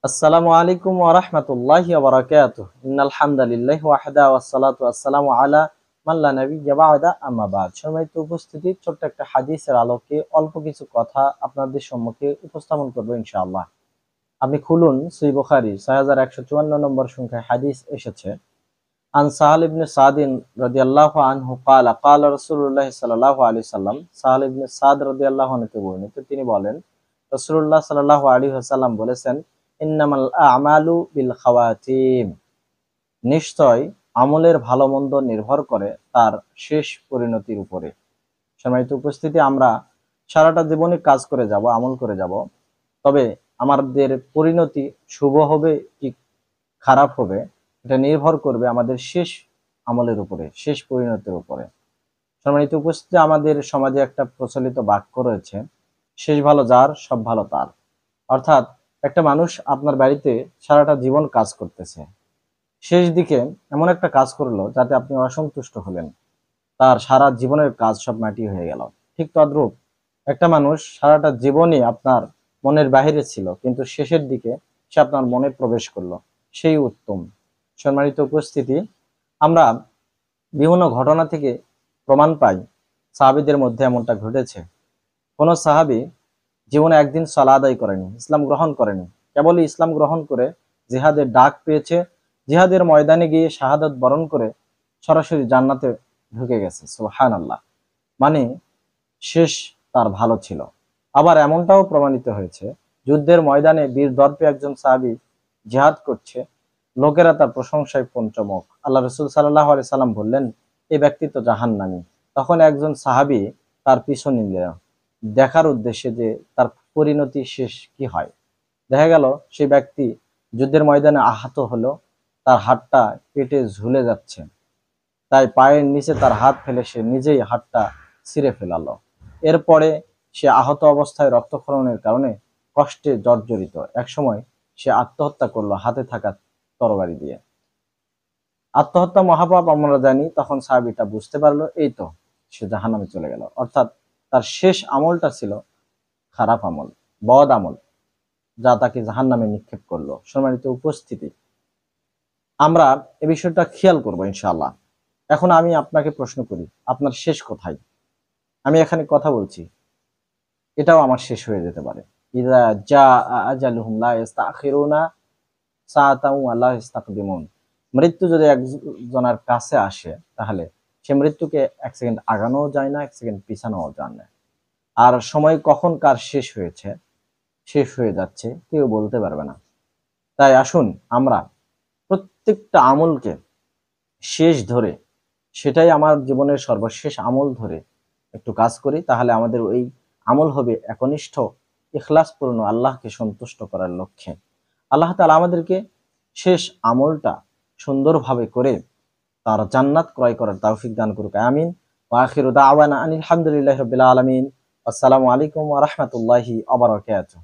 আসসালামু আলাইকুম ওয়া রাহমাতুল্লাহি ওয়া বারাকাতুহু। ইন্নাল হামদালিল্লাহি ওয়াহদা ওয়াসসালাতু ওয়াসসালামু আলা মান লা নাবিয়্যা বা'দা আম্মা বা'দ। সম্মানিত উপস্থিতি, ছোট্ট একটা হাদিসের আলোকে অল্প কিছু কথা আপনাদের সম্মুখে উপস্থাপন করব ইনশাআল্লাহ। আপনি খুলুন সহিহ বুখারী 6154 নম্বর সংখ্যায় হাদিস এসেছে। আন সাহাল ইবনে সাদিন রাদিয়াল্লাহু আনহু ক্বালা ক্বালা রাসূলুল্লাহ সাল্লাল্লাহু আলাইহি সাল্লাম। সাহাল ইবনে সাদ রাদিয়াল্লাহু আনহু থেকে বর্ণিত, তিনি বলেন রাসূলুল্লাহ সাল্লাল্লাহু আলাইহি ওয়াসাল্লাম বলেছেন, ইন্নামাল আমালু বিল খাওয়াতিম, নিশ্চয় আমলের ভালো মন্দ নির্ভর করে তার শেষ পরিণতির উপরে। সম্মানিত উপস্থিতি, আমরা সারাটা জীবনে কাজ করে যাব, আমল করে যাব, তবে আমাদের পরিণতি শুভ হবে কি খারাপ হবে এটা নির্ভর করবে আমাদের শেষ আমলের উপরে, শেষ পরিণতির উপরে। সম্মানিত উপস্থিতি, আমাদের সমাজে একটা প্রচলিত বাক্য রয়েছে, শেষ ভালো যার সব ভালো তার। অর্থাৎ একটা মানুষ আপনার বাড়িতে সারাটা জীবন কাজ করতেছে, শেষ দিকে এমন একটা কাজ করলো যাতে আপনি অসন্তুষ্ট হলেন, তার সারা জীবনের কাজ সব মাটি হয়ে গেল। ঠিক তদ্রূপ একটা মানুষ সারাটা জীবনই আপনার মনের বাহিরে ছিল, কিন্তু শেষের দিকে সে আপনার মনে প্রবেশ করলো, সেই উত্তম। সম্মানিত উপস্থিতি, আমরা বিভিন্ন ঘটনা থেকে প্রমাণ পাই সাহাবীদের মধ্যে এমনটা ঘটেছে। কোন সাহাবী জীবনে একদিন সালাত আদায় করেনি, ইসলাম গ্রহণ করেনি। কেবলই ইসলাম গ্রহণ করে জিহাদের ডাক পেয়েছে, জিহাদের ময়দানে গিয়ে শাহাদাত বরণ করে সরাসরি জান্নাতে ঢুকে গেছে। সুবহানাল্লাহ। মানে শেষ তার ভালো ছিল। আবার এমনটাও প্রমাণিত হয়েছে, যুদ্ধের ময়দানে বীর দর্পে একজন সাহাবী জিহাদ করছে, লোকেরা তার প্রশংসায় পঞ্চমুখ। আল্লাহ রাসূল সাল্লাল্লাহু আলাইহি সাল্লাম বললেন, এই ব্যক্তি তো জাহান্নামী। তখন একজন সাহাবী তার পিছু নিলেন দেখার উদ্দেশ্যে যে তার পরিণতি শেষ কি হয়। দেখা গেল সেই ব্যক্তি যুদ্ধের ময়দানে আহত হলো, তার হাতটা কেটে ঝুলে যাচ্ছে, তাই পায়ের নিচে তার হাত ফেলে সে নিজেই হাতটা ছিঁড়ে ফেলালো। এরপরে সে আহত অবস্থায় রক্তক্ষরণের কারণে কষ্টে জর্জরিত। একসময় সে আত্মহত্যা করলো হাতে থাকা তরবারি দিয়ে। আত্মহত্যা মহাপাপ আমরা জানি, তখন সাহাবীটা বুঝতে পারলো এই তো সে জাহান্নামে চলে গেল। অর্থাৎ তার শেষ আমলটা ছিল খারাপ আমল, বদ আমল, যা তাকে জাহান্নামে নিক্ষেপ করলো। সম্মানিত উপস্থিতি, আমরা এ বিষয়টা খেয়াল করবো ইনশাআল্লাহ। এখন আমি আপনাকে প্রশ্ন করি, আপনার শেষ কোথায়? আমি এখানে কথা বলছি, এটাও আমার শেষ হয়ে যেতে পারে। ইযা জাআ আজালুহুম লা ইস্তাখিরুনা সাআতাও ওয়া লা ইস্তাকদিমুন। মৃত্যু যদি একজনের কাছে আসে, তাহলে সে মৃত্যুকে এক সেকেন্ড আগানোও যায় না, এক সেকেন্ড পিছানোও যায় না। আর সময় কখন কার শেষ হয়েছে, শেষ হয়ে যাচ্ছে, কেউ বলতে পারবে না। তাই আসুন আমরা প্রত্যেকটা আমলকে শেষ ধরে, সেটাই আমার জীবনের সর্বশেষ আমল ধরে একটু কাজ করি, তাহলে আমাদের ওই আমল হবে একনিষ্ঠ ইখলাসপূর্ণ, আল্লাহকে সন্তুষ্ট করার লক্ষ্যে। আল্লাহ তাআলা আমাদেরকে শেষ আমলটা সুন্দরভাবে করে তার জান্নাত ক্রয় করার তৌফিক দান করুক, আমিন। ওয়া আখিরু দাওয়ানা আনিল হামদুলিল্লাহি রাব্বিল আলামিন। আসসালামু আলাইকুম ওয়া রাহমাতুল্লাহি ওয়া বারাকাতুহু।